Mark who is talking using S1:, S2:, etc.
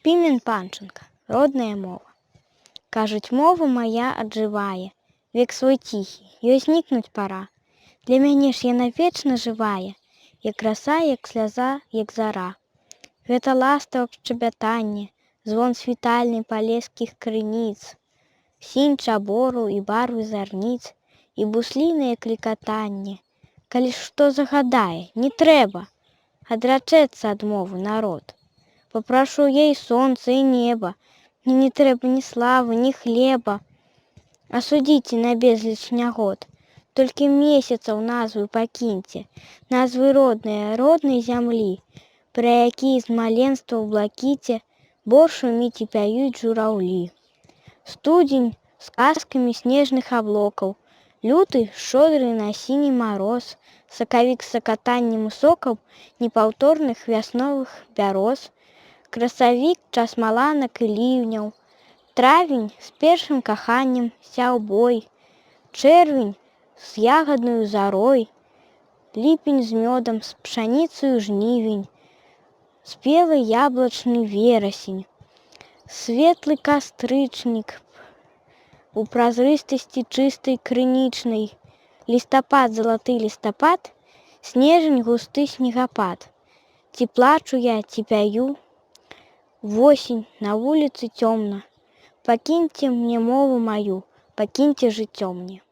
S1: Пімен Панченка. Родная мова. Кажуть, мова моя аджывае, век свой тихий, ёй знікнуць пора. Для мяне ж яна вечна жывая, як краса, як сляза, як зара. Гэта ластава шчабятанне, звон світальны палескіх крыніц, сінь чабору і барвы зарніц, і буслінае клікатанне. Калі што загадае, не трэба адрачэцца ад мовы народ. Папрашу ей сонца і неба, мне не трэба ні славы, ні хлеба. Асудзіце на безліч нягод, толькі месяцаў назвы пакіньце, назвы родныя, роднай зямлі, пра якія з маленства ў блакіце бор шуміць і пяюць жураўлі. Студзень з казкамі снежных аблокаў, люты шчодры на сіні мароз, сакавік з сакатаннем сокаў непаўторных вясновых бяроз, красавік час маланак і ліўняў, травень з першым каханнем сяў бой, чэрвень з ягаднаю зарой, ліпень з мёдам, з пшаніцаю жнівень, спелы яблачны верасень, светлы кастрычнік у празрыстасці чыстай крынічнай, лістапад залаты лістапад, снежань густы снегапад. Ці плачу я, ці пяю, восень, на вуліцы цёмна. Пакіньце мне мову маю, пакіньце жыццё мне.